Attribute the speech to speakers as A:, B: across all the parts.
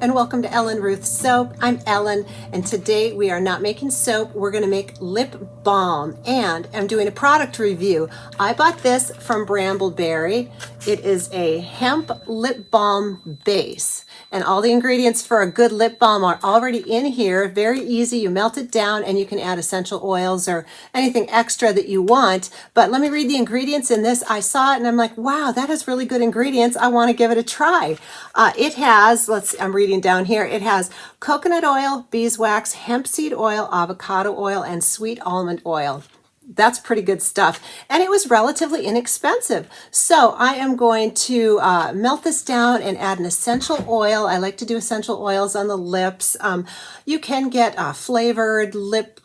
A: and welcome to Ellen Ruth Soap. I'm Ellen, and today we are not making soap. We're going to make lip balm, and I'm doing a product review. I bought this from Bramble. It is a hemp lip balm base, and all the ingredients for a good lip balm are already in here. Very easy. You melt it down and you can add essential oils or anything extra that you want. But let me read the ingredients in this. I saw it and I'm like, wow, that has really good ingredients. I want to give it a try. It has, I'm reading down here, it has coconut oil, beeswax, hemp seed oil, avocado oil, and sweet almond oil. That's pretty good stuff. And it was relatively inexpensive. So I am going to melt this down and add an essential oil. I like to do essential oils on the lips. You can get flavored lip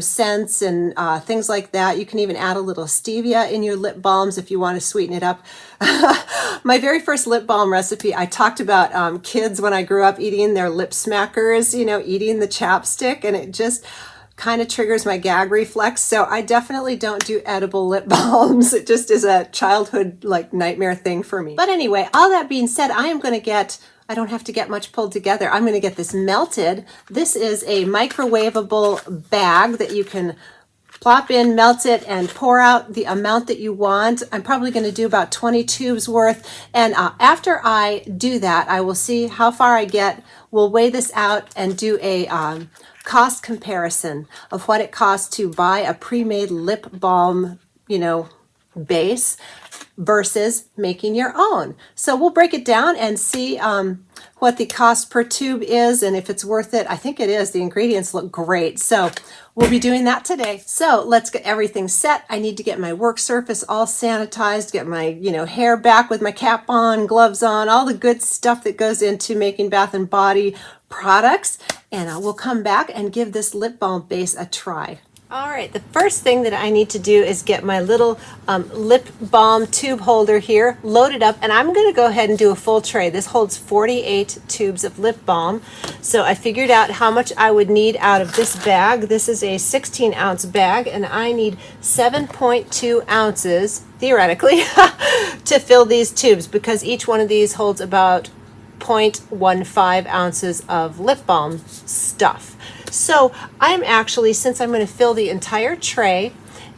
A: scents and things like that. You can even add a little stevia in your lip balms if you want to sweeten it up. My very first lip balm recipe, I talked about kids when I grew up eating their lip smackers, eating the chapstick, and it just kind of triggers my gag reflex. So I definitely don't do edible lip balms. It just is a childhood nightmare thing for me. But anyway, all that being said, I don't have to get much pulled together. I'm going to get this melted. This is a microwavable bag that you can plop in, melt it, and pour out the amount that you want. I'm probably going to do about 20 tubes worth. And after I do that, I will see how far I get. We'll weigh this out and do a cost comparison of what it costs to buy a pre-made lip balm, base versus making your own. So we'll break it down and see what the cost per tube is and if it's worth it. I think it is. The ingredients look great. So we'll be doing that today. So let's get everything set. I need to get my work surface all sanitized, get my, hair back with my cap on, gloves on, all the good stuff that goes into making Bath and Body products. And we'll come back and give this lip balm base a try. All right, the first thing that I need to do is get my little lip balm tube holder here loaded up, and I'm going to go ahead and do a full tray. This holds 48 tubes of lip balm, so I figured out how much I would need out of this bag. This is a 16-ounce bag, and I need 7.2 ounces, theoretically, to fill these tubes, because each one of these holds about 0.15 ounces of lip balm stuff. So I'm actually, since I'm going to fill the entire tray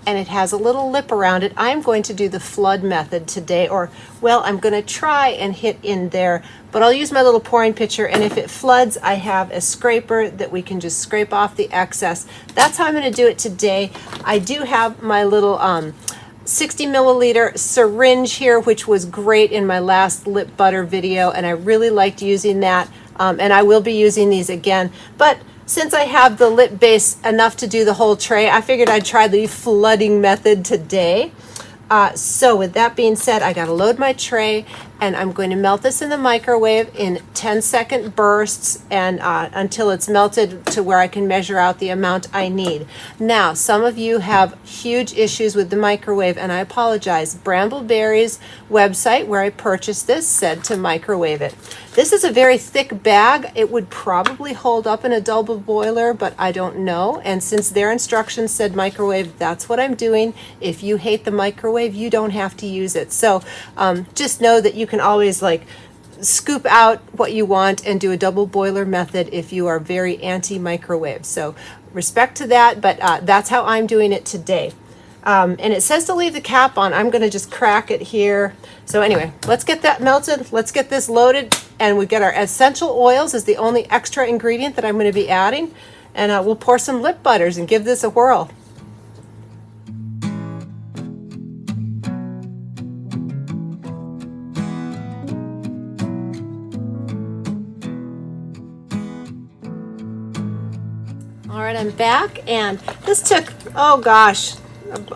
A: and it has a little lip around it, I'm going to do the flood method today, I'm going to try and hit in there, but I'll use my little pouring pitcher, and if it floods, I have a scraper that we can just scrape off the excess. That's how I'm going to do it today. I do have my little 60 milliliter syringe here, which was great in my last lip butter video, and I really liked using that, and I will be using these again. But since I have the lip base enough to do the whole tray, I figured I'd try the flooding method today. So with that being said, I got to load my tray, and I'm going to melt this in the microwave in 10-second bursts and until it's melted to where I can measure out the amount I need. Now, some of you have huge issues with the microwave, and I apologize. Brambleberry's website where I purchased this said to microwave it. This is a very thick bag. It would probably hold up in a double boiler, but I don't know. And since their instructions said microwave, that's what I'm doing. If you hate the microwave, you don't have to use it. So just know that you can always scoop out what you want and do a double boiler method if you are very anti-microwave. So respect to that, but that's how I'm doing it today. And it says to leave the cap on. I'm going to just crack it here. So anyway, let's get that melted. Let's get this loaded, and we get our essential oils is the only extra ingredient that I'm going to be adding. And we'll pour some lip butters and give this a whirl. All right, I'm back, and this took,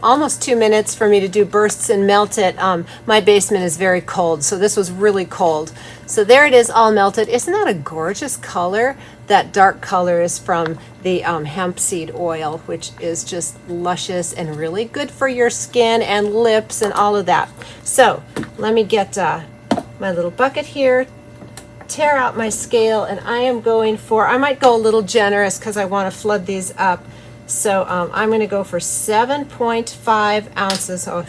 A: almost 2 minutes for me to do bursts and melt it. My basement is very cold, so this was really cold. So there it is, all melted. Isn't that a gorgeous color? That dark color is from the hemp seed oil, which is just luscious and really good for your skin and lips and all of that. So let me get my little bucket here, tear out my scale, and I might go a little generous because I want to flood these up. So I'm going to go for 7.5 ounces. Oh,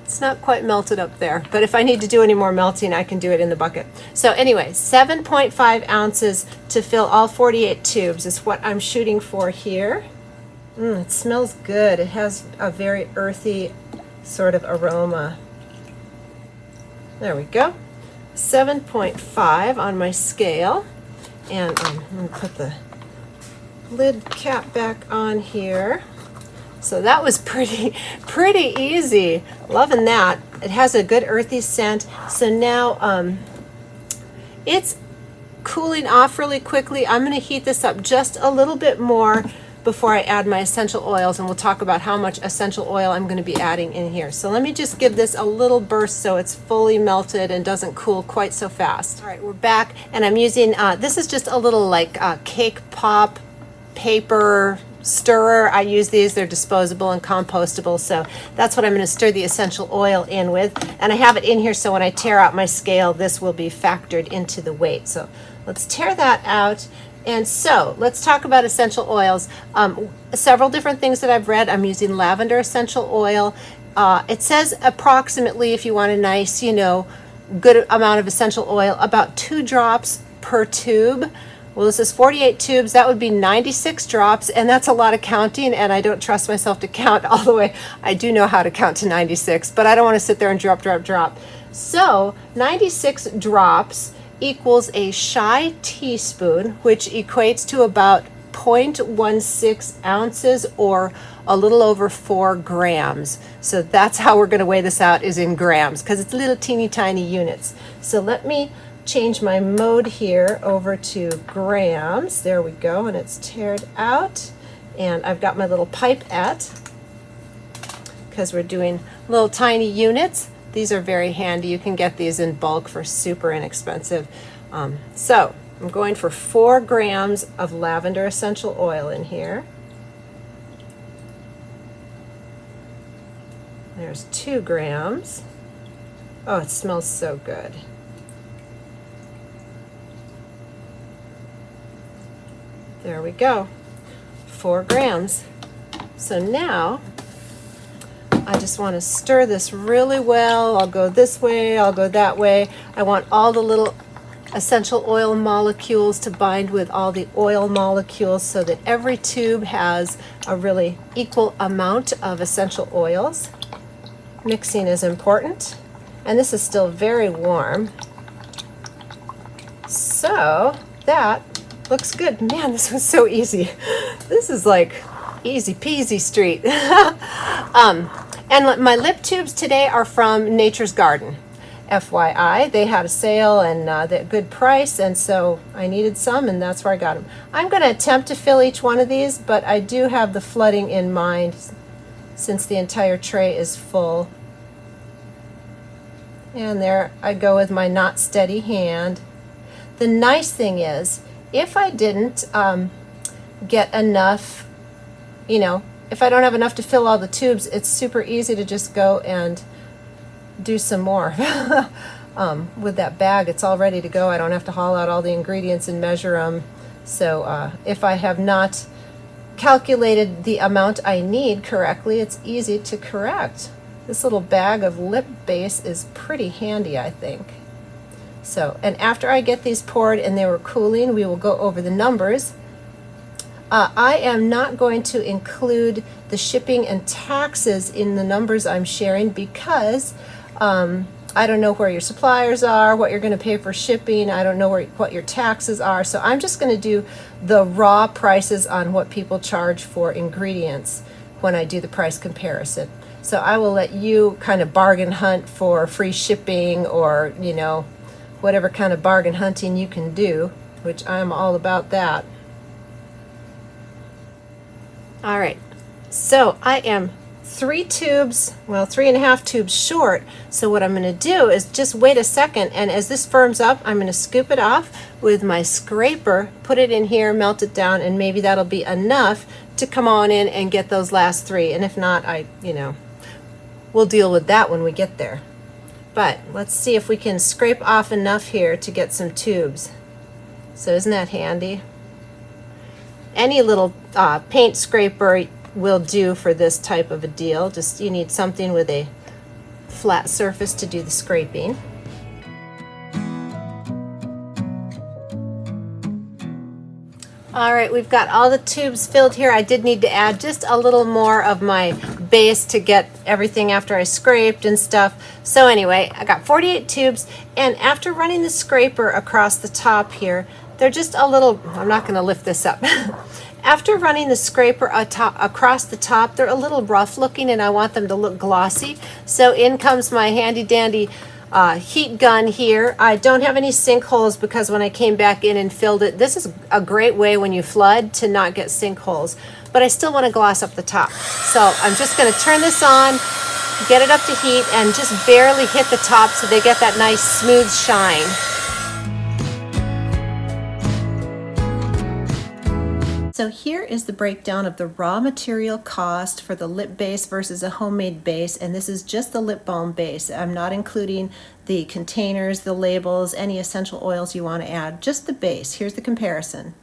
A: It's not quite melted up there, but if I need to do any more melting, I can do it in the bucket. So anyway, 7.5 ounces to fill all 48 tubes is what I'm shooting for here. It smells good. It has a very earthy sort of aroma. There we go. 7.5 on my scale. And I'm going to put the lid cap back on here. So that was pretty easy. Loving that. It has a good earthy scent. So now it's cooling off really quickly. I'm going to heat this up just a little bit more before I add my essential oils, and we'll talk about how much essential oil I'm going to be adding in here. So let me just give this a little burst so it's fully melted and doesn't cool quite so fast. All right, we're back, and I'm using, this is just a little like cake pop paper stirrer. I use these, they're disposable and compostable, so that's what I'm going to stir the essential oil in with. And I have it in here so when I tear out my scale, this will be factored into the weight. So let's tear that out. And so let's talk about essential oils. Several different things that I've read. I'm using lavender essential oil. It says approximately, if you want a nice, good amount of essential oil, about 2 drops per tube. Well, this is 48 tubes. That would be 96 drops, and that's a lot of counting, and I don't trust myself to count all the way. I do know how to count to 96, but I don't want to sit there and drop. So 96 drops equals a shy teaspoon, which equates to about 0.16 ounces or a little over 4 grams. So that's how we're going to weigh this out, is in grams, because it's little teeny tiny units. So let me change my mode here over to grams. There we go, and it's teared out. And I've got my little pipette because we're doing little tiny units. These are very handy. You can get these in bulk for super inexpensive. So I'm going for 4 grams of lavender essential oil in here. There's 2 grams. Oh, it smells so good. There we go, 4 grams. So now I just want to stir this really well. I'll go this way, I'll go that way. I want all the little essential oil molecules to bind with all the oil molecules so that every tube has a really equal amount of essential oils. Mixing is important, and this is still very warm. So that looks good. Man, this was so easy. This is like easy peasy street. And my lip tubes today are from Nature's Garden. FYI, they had a sale and they're good price, and so I needed some, and that's where I got them. I'm going to attempt to fill each one of these, but I do have the flooding in mind since the entire tray is full. And there I go with my not steady hand. The nice thing is, if I didn't get enough, if I don't have enough to fill all the tubes, it's super easy to just go and do some more. With that bag, it's all ready to go. I don't have to haul out all the ingredients and measure them. So if I have not calculated the amount I need correctly, it's easy to correct. This little bag of lip base is pretty handy, I think. So, and after I get these poured and they were cooling, we will go over the numbers. I am not going to include the shipping and taxes in the numbers I'm sharing because I don't know where your suppliers are, what you're going to pay for shipping. I don't know what your taxes are. So I'm just going to do the raw prices on what people charge for ingredients when I do the price comparison. So I will let you kind of bargain hunt for free shipping or, whatever kind of bargain hunting you can do, which I'm all about that. All right, so I am 3.5 tubes short. So what I'm going to do is just wait a second, and as this firms up, I'm going to scoop it off with my scraper, put it in here, melt it down, and maybe that'll be enough to come on in and get those last 3. And if not, we'll deal with that when we get there. But let's see if we can scrape off enough here to get some tubes. So isn't that handy? Any little paint scraper will do for this type of a deal. Just you need something with a flat surface to do the scraping. All right, we've got all the tubes filled here. I did need to add just a little more of my base to get everything after I scraped and stuff. So anyway, I got 48 tubes, and after running the scraper across the top here, they're just a little, I'm not gonna lift this up. After running the scraper across the top, they're a little rough looking and I want them to look glossy. So in comes my handy dandy heat gun here. I don't have any sinkholes because when I came back in and filled it, this is a great way when you flood to not get sinkholes, but I still want to gloss up the top. So I'm just going to turn this on, get it up to heat, and just barely hit the top so they get that nice smooth shine. So here is the breakdown of the raw material cost for the lip base versus a homemade base, and this is just the lip balm base. I'm not including the containers, the labels, any essential oils you want to add, just the base. Here's the comparison.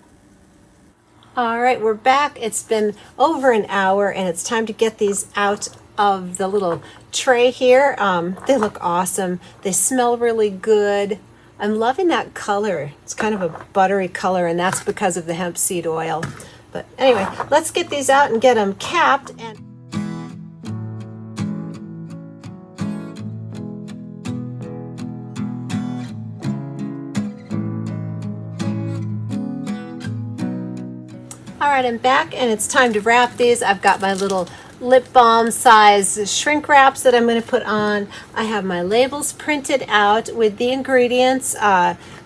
A: All right, we're back. It's been over an hour and it's time to get these out of the little tray here. They look awesome. They smell really good. I'm loving that color. It's kind of a buttery color, and that's because of the hemp seed oil. But anyway, let's get these out and get them capped. And all right, I'm back and it's time to wrap these. I've got my little lip balm size shrink wraps that I'm going to put on. I have my labels printed out with the ingredients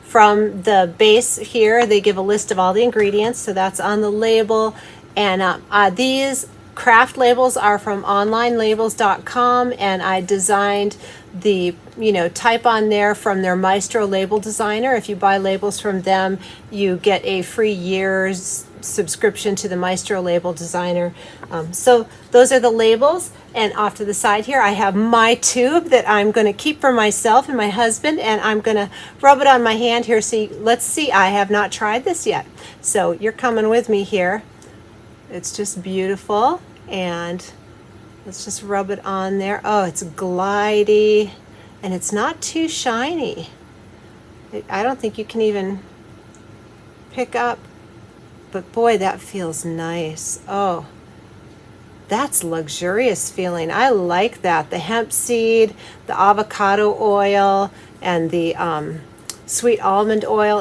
A: from the base here. They give a list of all the ingredients, so that's on the label. And these craft labels are from onlinelabels.com, and I designed the type on there from their Maestro label designer. If you buy labels from them, you get a free year's subscription to the Maestro label designer. So those are the labels, and off to the side here I have my tube that I'm going to keep for myself and my husband, and I'm going to rub it on my hand here. Let's see, I have not tried this yet, so you're coming with me here. It's just beautiful, and let's just rub it on there. Oh, it's glidey and it's not too shiny. I don't think you can even pick up, but boy, that feels nice. Oh, that's luxurious feeling. I like that. The hemp seed, the avocado oil, and the sweet almond oil,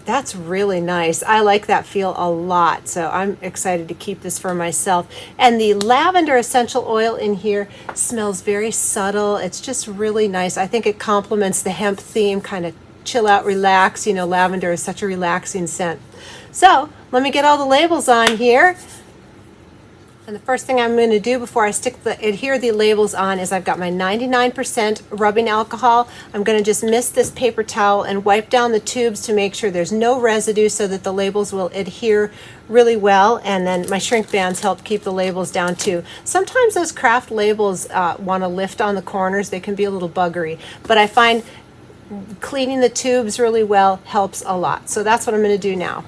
A: that's really nice. I like that feel a lot, so I'm excited to keep this for myself. And the lavender essential oil in here smells very subtle. It's just really nice. I think it complements the hemp theme, kind of chill out, relax. Lavender is such a relaxing scent. So let me get all the labels on here. And the first thing I'm going to do before I adhere the labels on is I've got my 99% rubbing alcohol. I'm going to just mist this paper towel and wipe down the tubes to make sure there's no residue so that the labels will adhere really well. And then my shrink bands help keep the labels down too. Sometimes those craft labels want to lift on the corners. They can be a little buggery, but I find cleaning the tubes really well helps a lot. So that's what I'm going to do now.